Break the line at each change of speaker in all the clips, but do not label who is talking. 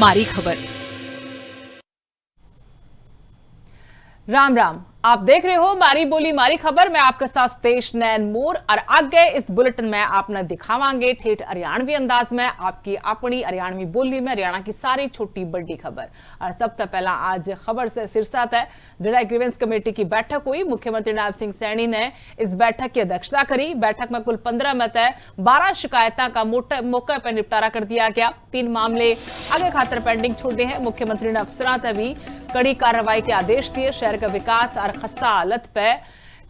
मारी खबर। राम राम, आप देख रहे हो मारी बोली मारी खबर। मैं आपके साथ सतेश नैन मोर और आगे इस बुलेटिन में आपने दिखावांगे ठेठ हरियाणवी अंदाज में आपकी अपनी हरियाणवी बोली में हरियाणा की सारी छोटी बड़ी खबर। और सबसे पहला आज खबर से शीर्षक है जिला ग्रीवेंस कमेटी की बैठक हुई। मुख्यमंत्री नायब सिंह सैनी ने इस बैठक की अध्यक्षता करी। बैठक में कुल 15 में तय 12 शिकायतों का मौके पर निपटारा कर दिया गया। 3 मामले आगे खातर पेंडिंग छोड़े हैं। मुख्यमंत्री ने अफसरों से भी कड़ी कार्रवाई के आदेश दिए। शहर का विकास और खस्ता हालत पे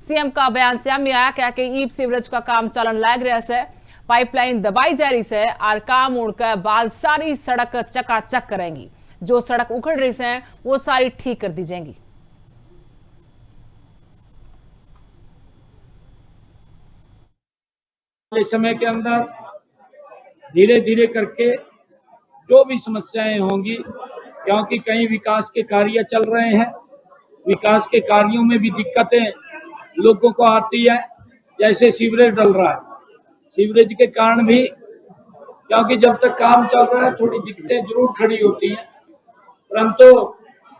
सीएम का बयान सामने आया। क्या कि ईब सीवरेज का काम चलन लग रहा है, पाइपलाइन दबाई जा रही है और काम उड़कर बाद सारी सड़क चकाचक करेंगी। जो सड़क उखड़ रही है वो सारी ठीक कर दी जाएंगी।
समय के अंदर धीरे धीरे करके जो भी समस्याएं होंगी, क्योंकि कई विकास के कार्य चल रहे हैं, विकास के कार्यों में भी दिक्कतें लोगों को आती है। जैसे सीवरेज डल रहा है, सीवरेज के कारण भी, क्योंकि जब तक काम चल रहा है थोड़ी दिक्कतें जरूर खड़ी होती हैं, परंतु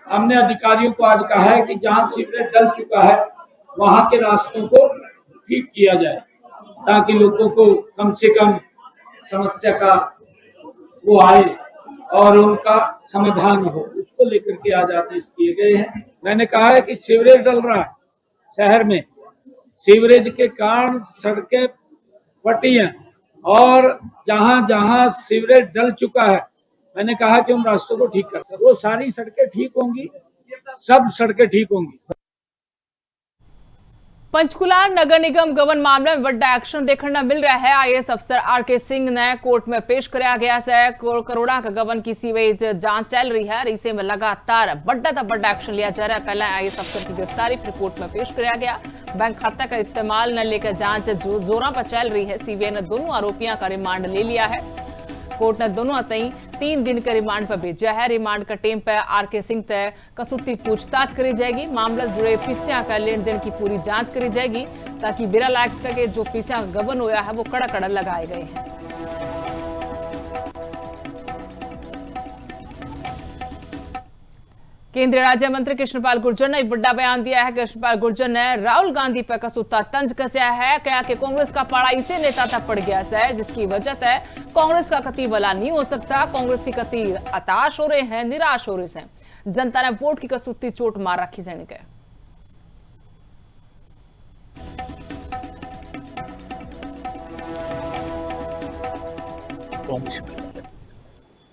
हमने अधिकारियों को आज कहा है कि जहां सीवरेज डल चुका है वहां के रास्तों को ठीक किया जाए, ताकि लोगों को कम से कम समस्या का वो आए और उनका समाधान हो। उसको लेकर के आज आदेश किए गए हैं। मैंने कहा है कि सीवरेज डल रहा है शहर में, सीवरेज के कारण सड़कें फटी हैं और जहां जहां सीवरेज डल चुका है मैंने कहा कि हम रास्तों को ठीक करते हैं। वो सारी सड़कें ठीक होंगी, सब सड़कें ठीक होंगी।
पंचकुला नगर निगम गबन मामले में बड़ा एक्शन देखने मिल रहा है। आईएएस अफसर आरके सिंह ने कोर्ट में पेश कराया गया है। करोड़ा का गबन की सीवेज जांच चल रही है। इसे में लगातार बड़ा एक्शन लिया जा रहा है। पहले आईएएस अफसर की गिरफ्तारी फिर कोर्ट में पेश कराया गया। बैंक खाता का इस्तेमाल न लेकर जांच जोरों पर चल रही है। सीबीआई ने दोनों आरोपियों का रिमांड ले लिया है। कोर्ट ने दोनों तई 3 दिन के रिमांड पर भेजा है। रिमांड का टेम पर आरके सिंह तय कसूती पूछताछ करी जाएगी। मामला जुड़े पैसों का लेन देन की पूरी जांच करी जाएगी, ताकि बिना लैक्स का जो पैसा का गबन होया है वो कड़ा कड़ा लगाए गए हैं। केंद्रीय राज्य मंत्री कृष्णपाल गुर्जर ने बड़ा बयान दिया है। कृष्णपाल गुर्जर ने राहुल गांधी पर कसूता तंज कसया है। क्या कि कांग्रेस का पाड़ा इसे नेता तक पड़ गया है, जिसकी वजह से कांग्रेस का कति भला नहीं हो सकता। कांग्रेस की कति हताश हो रहे हैं, निराश हो रहे हैं। जनता ने वोट की कसूती चोट मार रखी सैनिक के।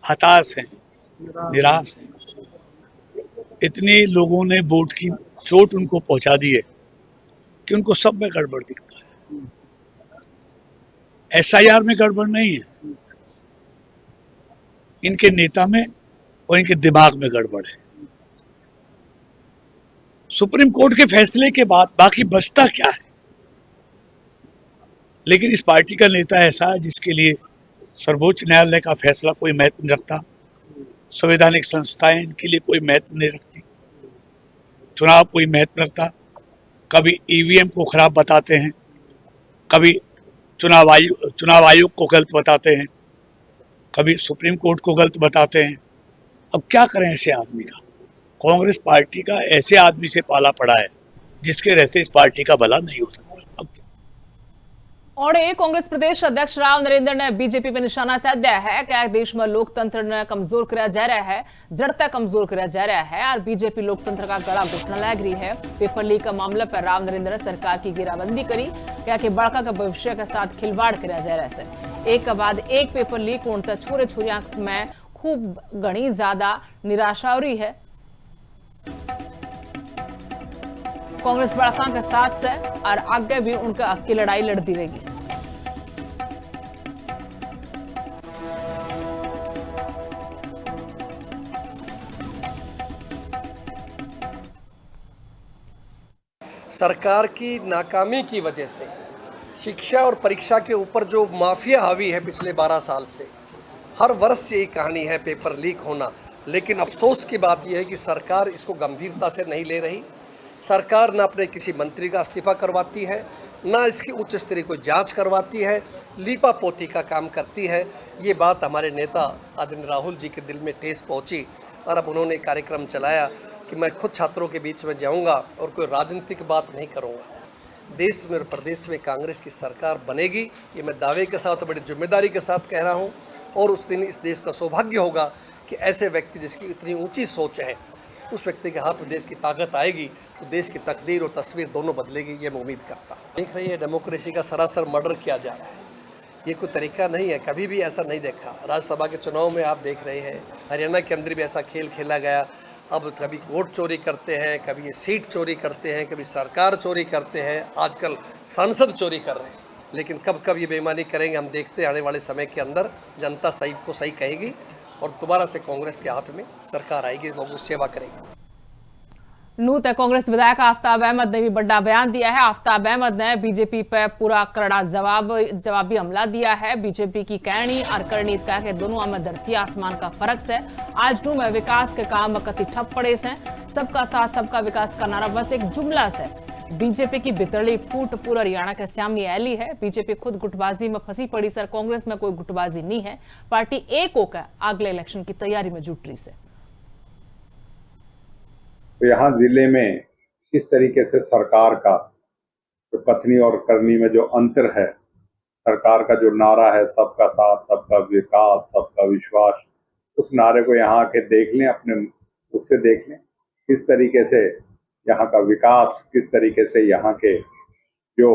हताश है, निराश है। इतने लोगों ने वोट की चोट उनको पहुंचा दी है कि उनको सब में गड़बड़ दिखता है। एसआईआर में गड़बड़ नहीं है, इनके नेता में और इनके दिमाग में गड़बड़ है। सुप्रीम कोर्ट के फैसले के बाद बाकी बचता क्या है? लेकिन इस पार्टी का नेता ऐसा है जिसके लिए सर्वोच्च न्यायालय का फैसला कोई महत्व नहीं रखता, संवैधानिक संस्थाएं इनके लिए कोई महत्व नहीं रखती, चुनाव कोई महत्व रखता। कभी ईवीएम को खराब बताते हैं, कभी चुनाव आयोग को गलत बताते हैं, कभी सुप्रीम कोर्ट को गलत बताते हैं। अब क्या करें ऐसे आदमी का? कांग्रेस पार्टी का ऐसे आदमी से पाला पड़ा है जिसके रहते इस पार्टी का भला नहीं हो सकता।
और कांग्रेस प्रदेश अध्यक्ष राव नरेंद्र ने बीजेपी पर निशाना साध दिया है। क्या देश में लोकतंत्र ने कमजोर किया जा रहा है, जड़ता कमजोर किया जा रहा है और बीजेपी लोकतंत्र का गला घुटने लग रही है। पेपर लीक का मामले पर राव नरेंद्र ने सरकार की घेराबंदी करी। क्या कि बड़का का भविष्य के साथ खिलवाड़ किया जा रहा है। एक के बाद एक पेपर लीक होने तक छोरे छोरियां में खूब घनी ज्यादा निराशा हो रही है। कांग्रेस बड़का के साथ से और आगे भी उनका हक की लड़ाई लड़ती रहेगी।
सरकार की नाकामी की वजह से शिक्षा और परीक्षा के ऊपर जो माफिया हावी है पिछले 12 साल से, हर वर्ष यही कहानी है, पेपर लीक होना। लेकिन अफसोस की बात यह है कि सरकार इसको गंभीरता से नहीं ले रही। सरकार न अपने किसी मंत्री का इस्तीफा करवाती है, ना इसकी उच्च स्तरीय कोई जांच करवाती है, लीपा पोती का काम करती है। ये बात हमारे नेता आदरणीय राहुल जी के दिल में ठेस पहुंची और अब उन्होंने कार्यक्रम चलाया कि मैं खुद छात्रों के बीच में जाऊंगा और कोई राजनीतिक बात नहीं करूंगा। देश में और प्रदेश में कांग्रेस की सरकार बनेगी, ये मैं दावे के साथ बड़ी जिम्मेदारी के साथ कह रहा हूँ। और उस दिन इस देश का सौभाग्य होगा कि ऐसे व्यक्ति जिसकी इतनी ऊंची सोच है, उस व्यक्ति के हाथ में देश की ताकत आएगी तो देश की तकदीर और तस्वीर दोनों बदलेगी, ये मैं उम्मीद करता हूँ। देख रही है डेमोक्रेसी का सरासर मर्डर किया जा रहा है, ये कोई तरीका नहीं है, कभी भी ऐसा नहीं देखा। राज्यसभा के चुनाव में आप देख रहे हैं हरियाणा के अंदर भी ऐसा खेल खेला गया। अब कभी वोट चोरी करते हैं, कभी ये सीट चोरी करते हैं, कभी सरकार चोरी करते हैं, आजकल सांसद चोरी कर रहे हैं। लेकिन कब कब ये बेईमानी करेंगे हम देखते हैं। आने वाले समय के अंदर जनता सही को सही कहेगी और दोबारा से कांग्रेस के हाथ में सरकार आएगी, लोगों की सेवा करेगी।
नूतन कांग्रेस विधायक आफ्ताब अहमद ने भी बड़ा बयान दिया है। आफ्ताब अहमद ने बीजेपी पर पूरा कड़ा जवाबी हमला दिया है। बीजेपी की कहनी और करनी कह के दोनों में धरती आसमान का फर्क है। आज नू में विकास के काम कति ठप पड़े से, सबका साथ सबका विकास का नारा बस एक जुमला से। बीजेपी की बितरली फूट पूरा हरियाणा के सामने ऐली है। बीजेपी खुद गुटबाजी में फंसी पड़ी सर, कांग्रेस में कोई गुटबाजी नहीं है। पार्टी एक होकर अगले इलेक्शन की तैयारी में जुट रही है।
तो यहाँ जिले में किस तरीके से सरकार का जो कथनी और करनी में जो अंतर है, सरकार का जो नारा है सबका साथ सबका विकास सबका विश्वास, उस नारे को यहाँ के देख लें, अपने उससे देख लें किस तरीके से यहाँ का विकास, किस तरीके से यहाँ के जो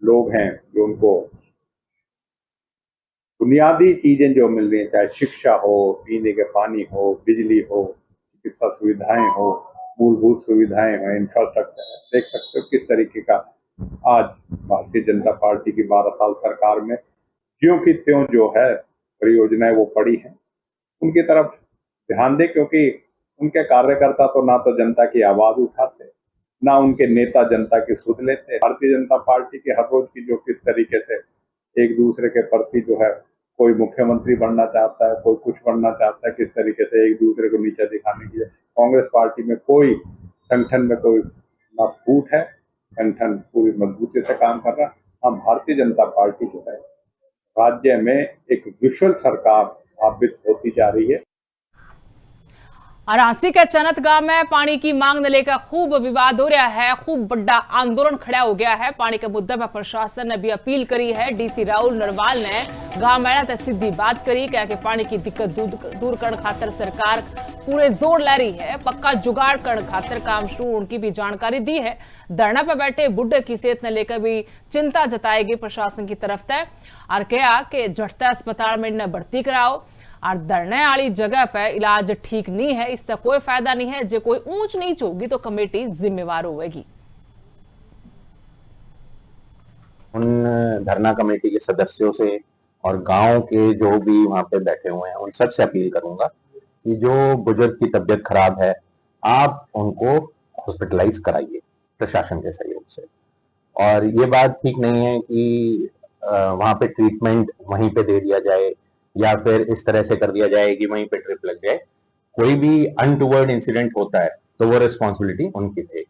लोग हैं जो उनको बुनियादी चीजें जो मिल रही हैं, चाहे शिक्षा हो, पीने के पानी हो, बिजली हो, चिकित्सा सुविधाएं हो, मूलभूत सुविधाएं हैं, इंफ्रास्ट्रक्चर है, देख सकते हो किस तरीके का आज भारतीय जनता पार्टी की 12 साल सरकार में ज्यों की त्यों जो है परियोजनाएं वो पड़ी हैं, उनकी तरफ ध्यान दे। क्योंकि उनके कार्यकर्ता तो ना तो जनता की आवाज उठाते, ना उनके नेता जनता की सुध लेते। भारतीय जनता पार्टी की हर रोज की जो किस तरीके से एक दूसरे के प्रति जो है, कोई मुख्यमंत्री बनना चाहता है, कोई कुछ बनना चाहता है, किस तरीके से एक दूसरे को नीचे दिखाने के लिए कांग्रेस पार्टी में कोई संगठन में कोई ना फूट है, संगठन पूरी मजबूती से काम कर रहा। हम भारतीय जनता पार्टी जो है राज्य में एक विफल सरकार साबित होती जा रही है।
अरासी के चनत गांव में पानी की मांग ने लेकर खूब विवाद हो रहा है। खूब बड़ा आंदोलन खड़ा हो गया है। पानी के मुद्दे पर प्रशासन ने भी अपील करी है। डीसी राहुल नरवाल ने गांव में ते सीधी बात करी, क्या कि पानी की दिक्कत दूर करने खातर सरकार पूरे जोर ला रही है। पक्का जुगाड़ करने खातर काम शुरू, उनकी भी जानकारी दी है। धरना पर बैठे बुढ़े की सेहत ने लेकर भी चिंता जताएगी प्रशासन की तरफ से और कहा कि झटते अस्पताल में इन्हें भर्ती कराओ और धरने वाली जगह पर इलाज ठीक नहीं है, इससे कोई फायदा नहीं है। जो कोई ऊंच नीच होगी तो कमेटी जिम्मेवार होगी।
उन धरना कमेटी के सदस्यों से और गांव के जो भी वहां पे बैठे हुए हैं उन सब से अपील करूंगा कि जो बुजुर्ग की तबीयत खराब है आप उनको हॉस्पिटलाइज कराइए प्रशासन के सहयोग से। और ये बात ठीक नहीं है कि वहां पे ट्रीटमेंट वहीं पे दे दिया जाए या फिर इस तरह से कर दिया जाए कि वहीं पे ट्रिप लग जाए। कोई भी अनटूवर्ड इंसिडेंट होता है तो वो रिस्पॉन्सिबिलिटी उनकी रहेगी।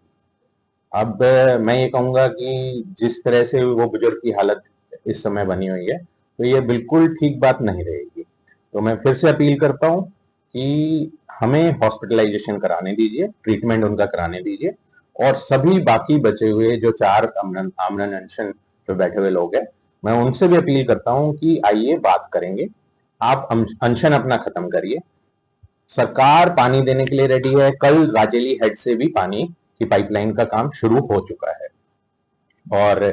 अब मैं ये कहूंगा कि जिस तरह से वो बुजुर्ग की हालत इस समय बनी हुई है तो ये बिल्कुल ठीक बात नहीं रहेगी। तो मैं फिर से अपील करता हूं कि हमें हॉस्पिटलाइजेशन कराने दीजिए, ट्रीटमेंट उनका कराने दीजिए। और सभी बाकी बचे हुए जो 4 आमरण अनशन पे बैठे हुए लोग हैं, मैं उनसे भी अपील करता हूं कि आइए बात करेंगे। आप अनशन अपना खत्म करिए। सरकार पानी देने के लिए रेडी है। कल राजेली हेड से भी पानी की पाइपलाइन का काम शुरू हो चुका है और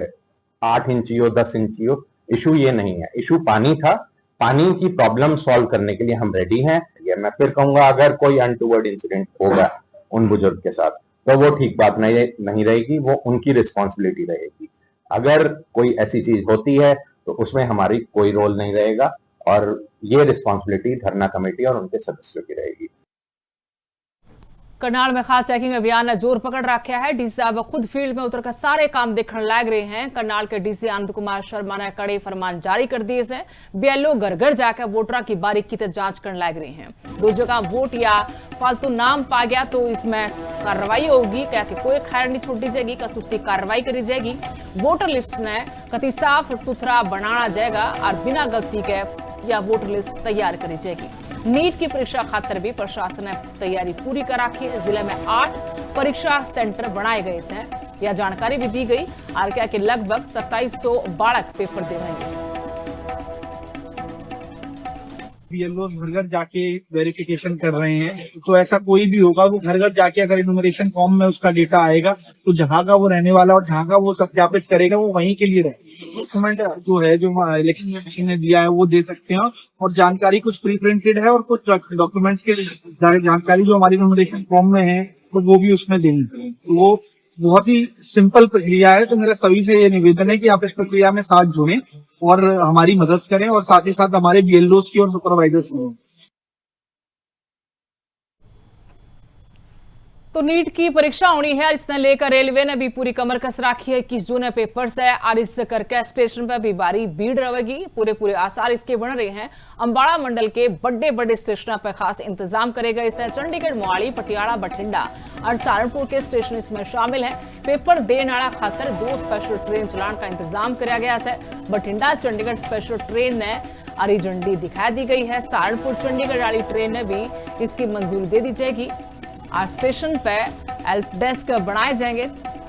8 इंची हो 10 इंची हो, इशू ये नहीं है, इशू पानी था। पानी की प्रॉब्लम सॉल्व करने के लिए हम रेडी हैं। मैं फिर कहूंगा अगर कोई अनटूवर्ड इंसिडेंट होगा उन बुजुर्ग के साथ तो वो ठीक बात नहीं रहेगी, वो उनकी रिस्पॉन्सिबिलिटी रहेगी। अगर कोई ऐसी चीज होती है तो उसमें हमारी कोई रोल नहीं रहेगा और ये रिस्पॉन्सिबिलिटी धरना कमेटी और उनके सदस्यों की रहेगी।
करनाल में खास चेकिंग अभियान ने जोर पकड़ रखा है। डीसी साहब खुद फील्ड में उतरकर सारे काम देखने लग रहे हैं। करनाल के डीसी आनंद कुमार शर्मा ने कड़े फरमान जारी कर दिए हैं। बीएलओ घर घर जाकर वोटरों की बारीकी से जांच करने लग रहे हैं। दो जगह वोट या फालतू नाम पा गया तो इसमें कार्रवाई होगी, क्या कि कोई खैर नहीं छोड़ी जाएगी, कसूती कार्रवाई करी जाएगी। वोटर लिस्ट ने कति साफ सुथरा बनाना जाएगा और बिना गलती के या वोटर लिस्ट तैयार करी जाएगी। नीट की परीक्षा खातिर भी प्रशासन ने तैयारी पूरी कर रखी है। जिले में 8 परीक्षा सेंटर बनाए गए हैं, यह जानकारी भी दी गई। और क्या कि लगभग 2700 बालक पेपर दे रहे हैं।
बीएलओ घर घर जाके वेरिफिकेशन कर रहे हैं, तो ऐसा कोई भी होगा वो घर घर जाके अगर इन्यूमरेशन फॉर्म में उसका डेटा आएगा तो जहाँ का वो रहने वाला और जहाँ का वो सत्यापित करेगा वो वहीं के लिए रहेगा। डॉक्यूमेंट जो है जो इलेक्शन कमीशन ने दिया है वो दे सकते हैं, और जानकारी कुछ प्री प्रिंटेड है और कुछ डॉक्यूमेंट्स के जानकारी जो हमारी इन्यूमरेशन फॉर्म में है तो वो भी उसमें देंगे। वो बहुत ही सिंपल प्रक्रिया है, तो मेरा सभी से ये निवेदन है कि आप इस प्रक्रिया में साथ जुड़ें और हमारी मदद करें, और साथ ही साथ हमारे बीएलओस की और सुपरवाइजर्स की।
तो नीट की परीक्षा होनी है, इसने लेकर रेलवे ने भी पूरी कमर कस रखी है। 21 जून पेपर से और इस करके स्टेशन पर भी भारी भीड़ रहेगी। पूरे आसार इसके बन रहे हैं। अंबाला मंडल के बड़े स्टेशनों पर खास इंतजाम करे गए हैं। चंडीगढ़, मोहाली, पटियाला, बठिंडा और सहारनपुर के स्टेशन इसमें शामिल है। पेपर देने वाला खातर 2 स्पेशल ट्रेन चलाने का इंतजाम किया गया है। बठिंडा चंडीगढ़ स्पेशल ट्रेन ने हरी झंडी दिखा दी गई है। सहारनपुर चंडीगढ़ वाली ट्रेन ने भी इसकी मंजूरी दे दी जाएगी। और स्टेशन पे हेल्प डेस्क बनाए जाएंगे,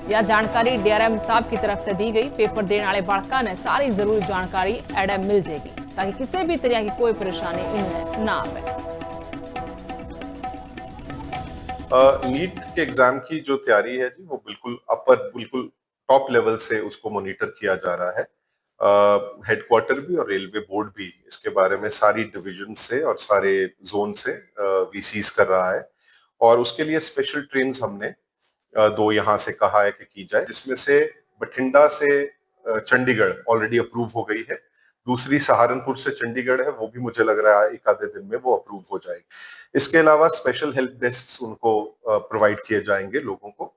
यह जानकारी डीआरएम साहब की तरफ से दी गई। पेपर देने वाले बालका ने सारी जरूरी जानकारी एडम मिल जाएगी ताकि किसी भी तरह की कोई परेशानी इन्हें ना आए।
नीट के एग्जाम की जो तैयारी है जी वो बिल्कुल टॉप लेवल से उसको मॉनिटर किया जा रहा है। हेडक्वार्टर भी और रेलवे बोर्ड भी इसके बारे में सारी डिवीजन से और सारे जोन से वीसीज कर रहा है, और उसके लिए स्पेशल ट्रेन्स हमने 2 यहाँ से कहा है कि की जाए, जिसमें से बठिंडा से चंडीगढ़ ऑलरेडी अप्रूव हो गई है। दूसरी सहारनपुर से चंडीगढ़ है, वो भी मुझे लग रहा है एक आधे दिन में वो अप्रूव हो जाएगी। इसके अलावा स्पेशल हेल्प डेस्क उनको प्रोवाइड किए जाएंगे लोगों को,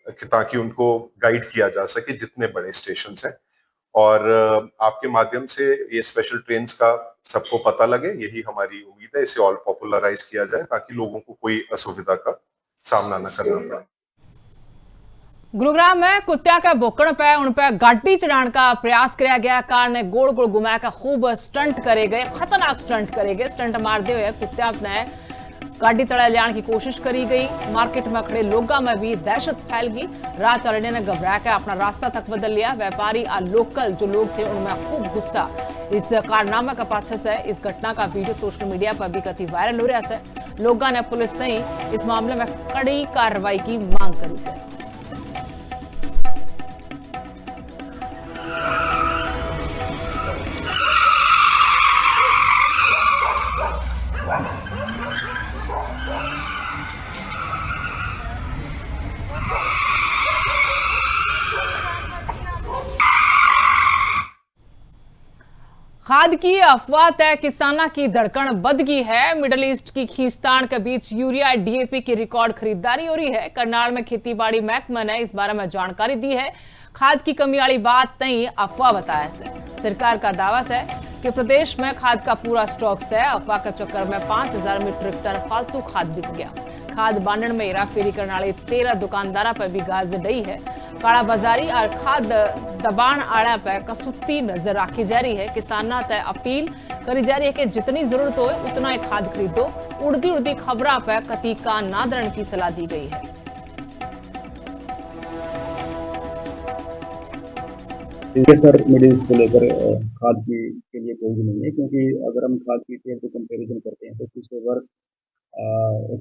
ताकि उनको गाइड किया जा सके जितने बड़े स्टेशन हैं। और आपके माध्यम से ये स्पेशल ट्रेन्स का सबको पता लगे, यही हमारी उम्मीद है। इसे और पॉपुलराइज किया जाए ताकि लोगों को कोई असुविधा का सामना न करना पड़े।
गुरुग्राम में कुत्त्या के भौंकण पे उन पे गाड़ी चढ़ाने का प्रयास किया गया। कार ने गोल घुमाकर खूब स्टंट करे गए, खतरनाक स्टंट करे गए। स्टंट मारते हुए कुत्त्या ने गाड़ी तले लाने की कोशिश करी गई। मार्केट में खड़े लोगों में भी दहशत फैल गई। राह चलने ने घबरा के अपना रास्ता तक बदल लिया। व्यापारी और लोकल जो लोग थे उनमें खूब गुस्सा इस कारनामे का पाछे से। इस घटना का वीडियो सोशल मीडिया पर भी कति वायरल हो रहा है। लोगों ने पुलिस ने इस मामले में कड़ी कार्रवाई की मांग करी है। खाद की अफवाह तय किसाना की धड़कन बढ़ गई है। मिडिल ईस्ट की खींचतान के बीच यूरिया डीएपी की रिकॉर्ड खरीदारी हो रही है। करनाल में खेतीबाड़ी महकमा ने इस बारे में जानकारी दी है। खाद की कमी वाली बात नहीं, अफवाह बताया है। सरकार का दावा है कि प्रदेश में खाद का पूरा स्टॉक है। अफवाह के चक्कर में 5000 मीट्रिक टन फालतू खाद बिक गया। खाद बांटने में हेराफेरी करने वाले 13 दुकानदारों पर भी गाज डई है। काला बाजारी और खाद दबाण आड़ा पर कसूती नजर रखी जा रही है। किसानों से अपील करी जा रही है कि जितनी जरूरत हो उतना ही खाद खरीदो। उड़ती खबरों पर कति का ना देने की सलाह दी गई है।
ये सर मिडिल ईस्ट को लेकर खाद के लिए कोई भी नहीं है, क्योंकि अगर हम खाद की सेल को कंपेरिजन करते हैं तो पिछले वर्ष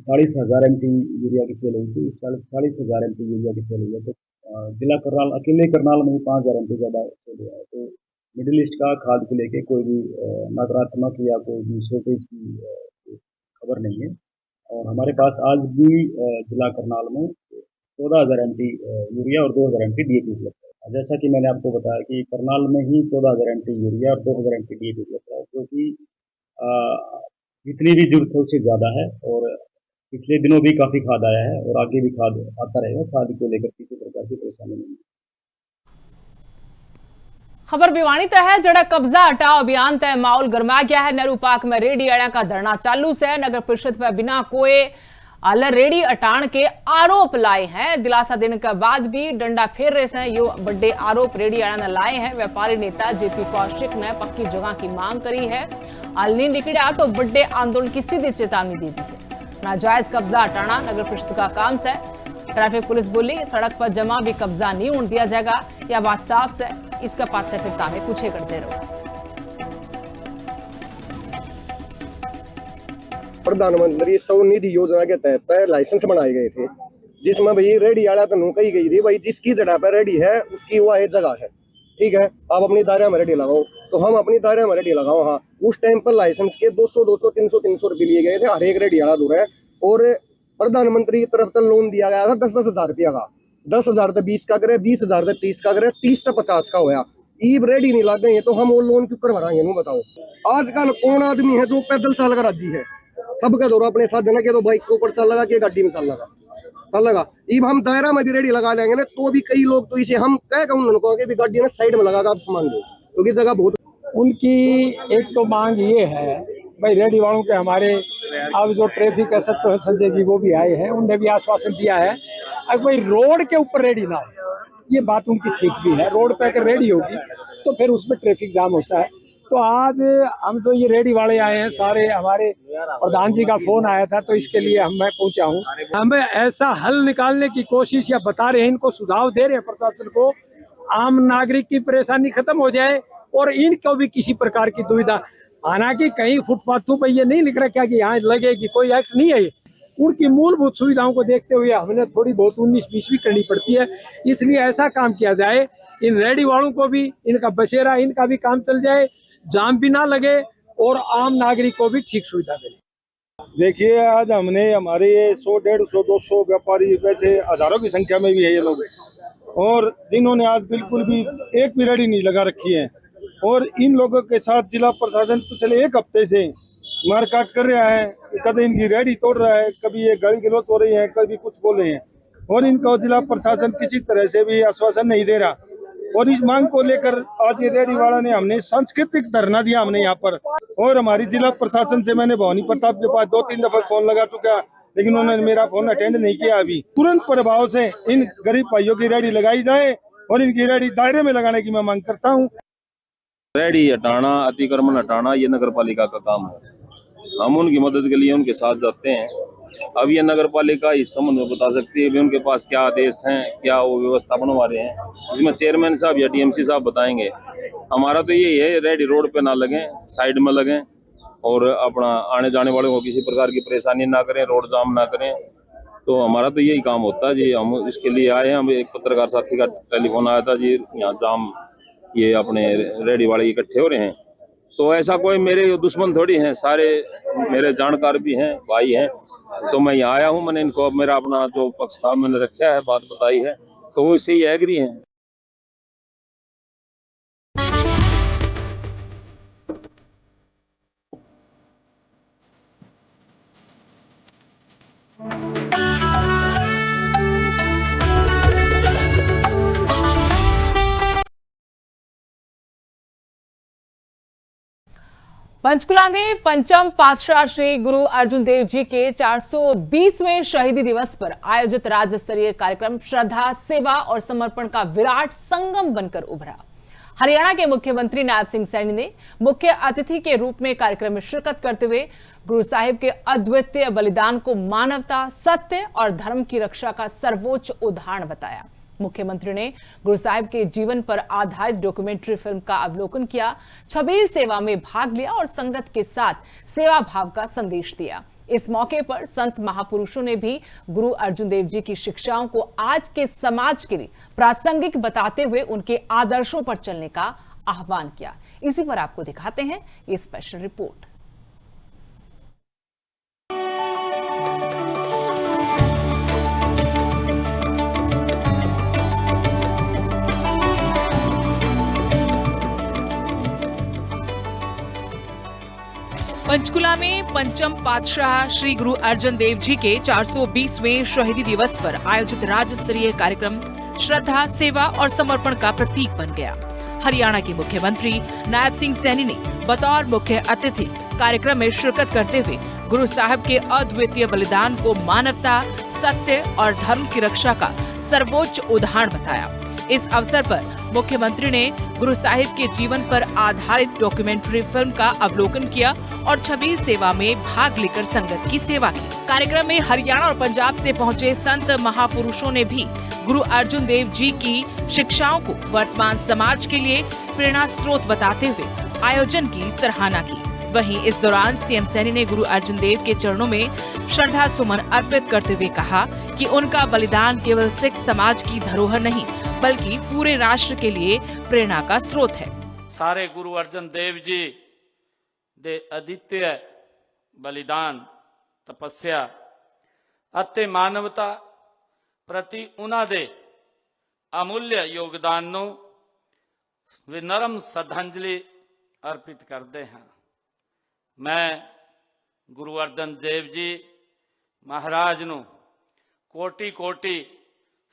40,000 MT यूरिया की सेल हुई थी। 40,000 MT यूरिया की सेल हुई है, तो जिला करनाल, अकेले करनाल में ही 5,000 MT ज़्यादा सेल हुआ है। तो मिडिल ईस्ट का खाद को लेके कोई भी नकारात्मक या कोई भी शॉर्टेज की खबर नहीं है। और हमारे पास आज भी जिला करनाल में 14,000 MT यूरिया और 2,000 MT DAP उपलब्ध है। जैसा कि मैंने आपको बताया कि करनाल में ही 14,000 MT यूरिया और 2,000 MT DAP उपलब्ध है, जो कि जितनी भी जरूरत है उससे ज़्यादा है। और पिछले दिनों भी काफ़ी खाद आया है और आगे भी खाद आता रहेगा। खाद को लेकर किसी प्रकार की परेशानी नहीं है।
खबर भिवानी तय है जड़ा कब्जा हटाओ अभियान तय माहौल गरमा गया है। नेहरू पार्क में रेडी अड़ा का धरना चालू से नगर परिषद पर बिना कोई रेडी अटाण के आरोप लाए हैं। दिलासा देने के बाद भी डंडा फेर रहे हैं। यो बड़े आरोप रेडी अड़ा ने लाए हैं। व्यापारी नेता जेपी कौशिक ने पक्की जगह की मांग करी है। नहीं निकला तो बड़े आंदोलन की सीधी चेतावनी दे दी है। नाजायज कब्जा हटाना नगर परिषद का काम है। ट्रैफिक पुलिस बोली सड़क पर जमा भी कब्जा नहीं होने दिया जाएगा। यह बात साफ है। इसका पाछे फिर तामे कुछ करते रहो।
प्रधानमंत्री स्वनिधि योजना के तहत लाइसेंस बनाए गए थे, जिसमें भाई रेडी आड़ा तो कही गई थी भाई जिसकी जगह पर रेडी है उसकी वह एक जगह है। ठीक है, आप अपनी दायरे में रेडी लगाओ, तो हम अपनी दायरे में रेडी लगाओ। हाँ, उस टाइम पर लाइसेंस के 200 300 रुपये लिए गए थे हर एक रेडी आड़ा दूर है। और प्रधानमंत्री की तरफ से लोन दिया गया था 10-10 हजार रुपया का। 10,000 तो 20 का करे, 20,000 तो 30 का करे, 30 तो 50 का होया। ईब रेडी नहीं लग गई है तो हम वो लोन क्यों करवाएंगे? नहीं बताओ। आजकल कौन आदमी है जो पैदल चल कर राजी है? सबका दौरा अपने साथ देना, तो बाइक के ऊपर चल लगा कि गाड़ी में चल लगा। ईब हम दायरा में भी रेडी लगा लेंगे ना तो भी कई लोग तो इसे हम कह उनको भी गाड़ी ना साइड में लगा आप सामान दो, क्योंकि जगह बहुत।
उनकी एक तो मांग ये है भाई रेडी वालों के हमारे अब जो ट्रैफिक एसएचओ है संजय जी वो भी आए हैं, उन्होंने भी आश्वासन दिया है अब भाई रोड के ऊपर रेडी ना हो। ये बात उनकी ठीक भी है। रोड पे अगर रेडी होगी तो फिर उसमें ट्रैफिक जाम होता है। तो आज हम तो ये रेडी वाले आए हैं सारे, हमारे प्रधान जी का फोन आया था तो इसके लिए मैं पहुंचा हूँ। हमें ऐसा हल निकालने की कोशिश या बता रहे हैं, इनको सुझाव दे रहे हैं प्रशासन को, आम नागरिक की परेशानी खत्म हो जाए और इनको भी किसी प्रकार की दुविधा। हालांकि कहीं फुटपाथों पर ये नहीं लिख रखा कि यहाँ लगेगी, कोई एक्ट नहीं है। उनकी मूलभूत सुविधाओं को देखते हुए हमने थोड़ी बहुत 19-20 भी करनी पड़ती है। इसलिए ऐसा काम किया जाए, इन रेडी वालों को भी इनका बसेरा, इनका भी काम चल जाए, जाम भी ना लगे और आम नागरिक को भी ठीक सुविधा मिले।
देखिए, आज हमने हमारे ये 100, 150, 200 व्यापारी वैसे हजारों की संख्या में भी है ये लोग, और जिन्होंने आज बिल्कुल भी एक भी रेडी नहीं लगा रखी है। और इन लोगों के साथ जिला प्रशासन पिछले एक हफ्ते से मारकाट कर रहा है। कभी इनकी रेडी तोड़ रहा है, कभी ये गाड़ी गलौज हो रही है, कभी कुछ बोल रहे हैं, और इनको जिला प्रशासन किसी तरह से भी आश्वासन नहीं दे रहा। और इस मांग को लेकर आज ये रेडी वाला ने हमने सांस्कृतिक धरना दिया हमने यहाँ पर। और हमारी जिला प्रशासन से मैंने भवानी प्रताप के पास 2-3 दफा फोन लगा चुका, लेकिन उन्होंने मेरा फोन अटेंड नहीं किया। अभी तुरंत प्रभाव से इन गरीब भाइयों की रेडी लगाई जाए और इनकी रेडी दायरे में लगाने की मैं मांग करता हूँ।
रेडी हटाना, अतिक्रमण हटाना ये नगर पालिका का काम है। हम उनकी मदद के लिए उनके साथ जाते हैं। अब ये नगर पालिका इस संबंध में बता सकती है कि उनके पास क्या आदेश हैं, क्या वो व्यवस्था बनवा रहे हैं, इसमें चेयरमैन साहब या डीएमसी साहब बताएंगे। हमारा तो यही है, रेडी रोड पे ना लगें, साइड में लगें और अपना आने जाने वालों को किसी प्रकार की परेशानी ना करें, रोड जाम ना करें। तो हमारा तो यही काम होता है जी। हम इसके लिए आए हैं। हम एक पत्रकार साथी का टेलीफोन आया था जी, यहाँ जाम ये अपने रेडी वाले इकट्ठे हो रहे हैं। तो ऐसा कोई मेरे दुश्मन थोड़ी हैं, सारे मेरे जानकार भी हैं, भाई हैं। तो मैं यहाँ आया हूँ, मैंने इनको मेरा अपना जो पक्ष था मैंने रखा है, बात बताई है, तो वो इससे ही एग्री हैं।
पंचकुला में पंचम पातशाह श्री गुरु अर्जुन देव जी के 420वें शहीदी दिवस पर आयोजित राज्य स्तरीय कार्यक्रम श्रद्धा, सेवा और समर्पण का विराट संगम बनकर उभरा। हरियाणा के मुख्यमंत्री नायब सिंह सैनी ने मुख्य अतिथि के रूप में कार्यक्रम में शिरकत करते हुए गुरु साहिब के अद्वितीय बलिदान को मानवता, सत्य और धर्म की रक्षा का सर्वोच्च उदाहरण बताया। मुख्यमंत्री ने गुरु साहिब के जीवन पर आधारित डॉक्यूमेंट्री फिल्म का अवलोकन किया, छबील सेवा में भाग लिया और संगत के साथ सेवा भाव का संदेश दिया। इस मौके पर संत महापुरुषों ने भी गुरु अर्जुन देव जी की शिक्षाओं को आज के समाज के लिए प्रासंगिक बताते हुए उनके आदर्शों पर चलने का आह्वान किया। इसी पर आपको दिखाते हैं ये स्पेशल रिपोर्ट। पंचकुला में पंचम पातशाह श्री गुरु अर्जन देव जी के 420वें शहीदी दिवस पर आयोजित राज्य स्तरीय कार्यक्रम श्रद्धा, सेवा और समर्पण का प्रतीक बन गया। हरियाणा के मुख्यमंत्री नायब सिंह सैनी ने बतौर मुख्य अतिथि कार्यक्रम में शिरकत करते हुए गुरु साहिब के अद्वितीय बलिदान को मानवता, सत्य और धर्म की रक्षा का सर्वोच्च उदाहरण बताया। इस अवसर पर मुख्यमंत्री ने गुरु साहिब के जीवन पर आधारित डॉक्यूमेंट्री फिल्म का अवलोकन किया और छबील सेवा में भाग लेकर संगत की सेवा की। कार्यक्रम में हरियाणा और पंजाब से पहुंचे संत महापुरुषों ने भी गुरु अर्जुन देव जी की शिक्षाओं को वर्तमान समाज के लिए प्रेरणा स्रोत बताते हुए आयोजन की सराहना की। वहीं इस दौरान सीएम सैनी ने गुरु अर्जुन देव के चरणों में श्रद्धा सुमन अर्पित करते हुए कहा कि उनका बलिदान केवल सिख समाज की धरोहर नहीं बल्कि पूरे राष्ट्र के लिए प्रेरणा का स्रोत है।
सारे गुरु अर्जन देव जी दे अद्वितीय बलिदान, तपस्या ਅਤੇ ਮਾਨਵਤਾ ਪ੍ਰਤੀ ਉਹਨਾਂ ਦੇ ਅਮੁੱਲਿਆ ਯੋਗਦਾਨ ਨੂੰ ਵਿਨਰਮ ਸ਼ਰਧਾਂਜਲੀ अर्पित करते हैं। मैं गुरु अर्जन देव जी महाराज ਨੂੰ कोटि कोटि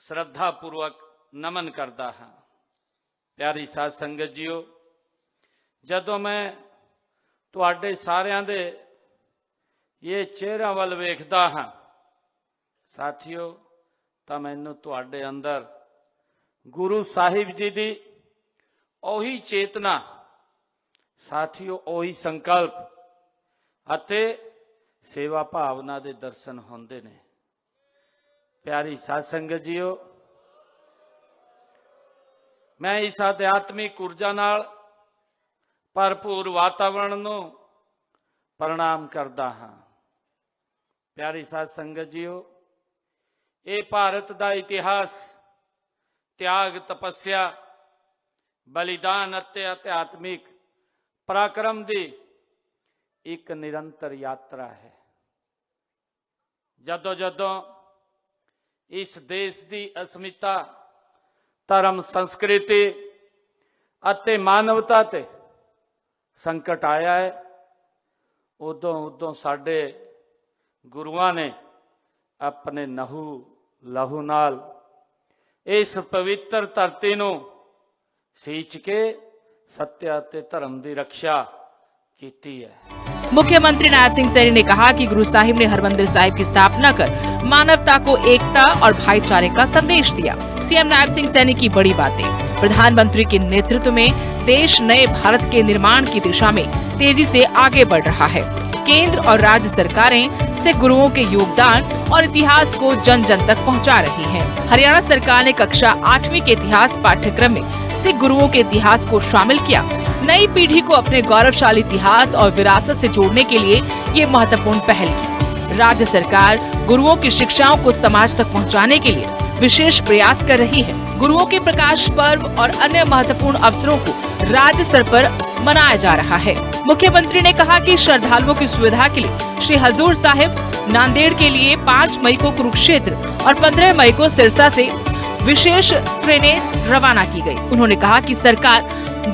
श्रद्धा पूर्वक नमन करता हाँ। प्यारी साध संगत जीओ, जदों मैं तुहाडे सारियां दे ये चेहरिਆਂ ਵੱਲ ਵੇਖਦਾ ਹਾਂ साथियों, ਤਾਂ ਮੈਨੂੰ तुहाडे अंदर गुरु साहिब जी दी ओही चेतना, साथियों ओही संकल्प ਅਤੇ सेवा भावना ਦੇ दर्शन ਹੁੰਦੇ ਨੇ। प्यारी साध संगत जीओ, मैं इस आध्यात्मिक ऊर्जा नाल भरपूर वातावरण ਨੂੰ प्रणाम करदा हाँ। प्यारी साध संगत जीओ, ਇਹ ਭਾਰਤ ਦਾ इतिहास त्याग, तपस्या, बलिदान ਅਤੇ आध्यात्मिक पराक्रम दी एक निरंतर यात्रा है। जदों जदों इस देश की अस्मिता, धर्म, संस्कृति ਅਤੇ मानवता ते संकट आया है, उदों उदों साडे गुरुआं ने अपने लहू नाल इस पवित्र धरती नूं सींच के सत्य ਅਤੇ धर्म की रक्षा की है।
मुख्यमंत्री नायब सिंह सैनी ने कहा कि गुरु साहिब ने हरमंदिर साहिब की स्थापना कर मानवता को एकता और भाईचारे का संदेश दिया। सीएम नायब सिंह सैनी की बड़ी बातें। प्रधानमंत्री के नेतृत्व में देश नए भारत के निर्माण की दिशा में तेजी से आगे बढ़ रहा है। केंद्र और राज्य सरकारें सिख गुरुओं के योगदान और इतिहास को जन जन तक पहुंचा रही हैं। हरियाणा सरकार ने कक्षा 8वीं के इतिहास पाठ्यक्रम में सिख गुरुओं के इतिहास को शामिल किया। नई पीढ़ी को अपने गौरवशाली इतिहास और विरासत से जोड़ने के लिए ये महत्वपूर्ण पहल की। राज्य सरकार गुरुओं की शिक्षाओं को समाज तक पहुंचाने के लिए विशेष प्रयास कर रही है। गुरुओं के प्रकाश पर्व और अन्य महत्वपूर्ण अवसरों को राज्य स्तर पर मनाया जा रहा है। मुख्यमंत्री ने कहा कि श्रद्धालुओं की सुविधा के लिए श्री हजूर साहिब नांदेड़ के लिए 5 मई को कुरुक्षेत्र और 15 मई को सिरसा से विशेष ट्रेनें रवाना की गई। उन्होंने कहा कि सरकार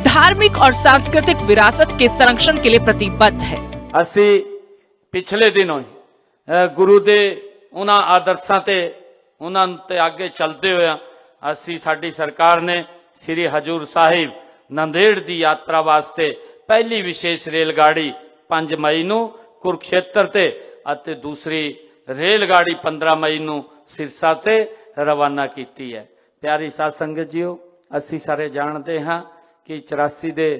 धार्मिक और सांस्कृतिक विरासत के संरक्षण के लिए प्रतिबद्ध है।
असी पिछले दिनों गुरु दे उन्हां आदर्शां ते उन्हां ते आगे चलते हुए असी साडी सरकार ने श्री हजूर साहिब नांदेड़ दी यात्रा वास्ते पहली विशेष रेलगाड़ी 5 मई नूं कुरुक्षेत्र ते अते दूसरी रेलगाड़ी 15 मई नूं सिरसा से रवाना की है। प्यारी साध संगत जीओ, असी सारे जानते हाँ कि 84 दे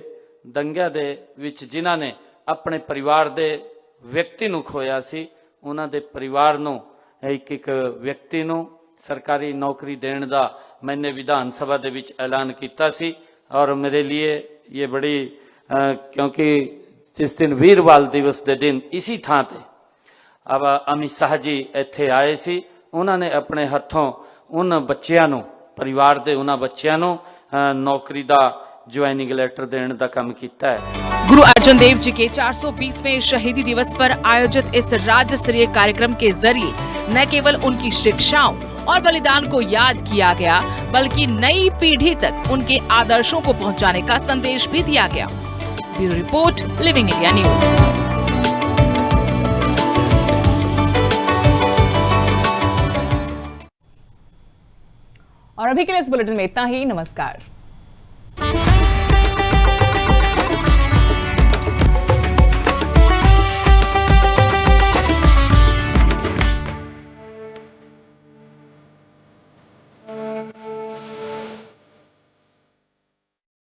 दंगिਆਂ ਦੇ ਵਿੱਚ जिन्हां ने अपने परिवार दे व्यक्ति ਨੂੰ खोया सी, उन्हां दे परिवार ਨੂੰ एक व्यक्ति ਨੂੰ सरकारी नौकरी देने का मैंने विधान सभा दे विच ऐलान किया सी। और मेरे लिए ये बड़ी क्योंकि जिस दिन वीरवाल दिवस के दिन इसी थां ते अब अमित शाह जी इत्थे आए सी, उन्होंने अपने हथों उन बच्चों नूं, परिवार दे उन्हां बच्चों नूं नौकरी का ज्वाइनिंग लेटर देने का काम किया है।
गुरु अर्जन देव जी के 420वें शहीदी दिवस पर आयोजित इस राज्य स्तरीय कार्यक्रम के जरिए न केवल उनकी शिक्षाओं और बलिदान को याद किया गया बल्कि नई पीढ़ी तक उनके आदर्शों को पहुंचाने का संदेश भी दिया गया। Bureau report, living India news. और अभी के लिए इस बुलेटिन में इतना ही। नमस्कार।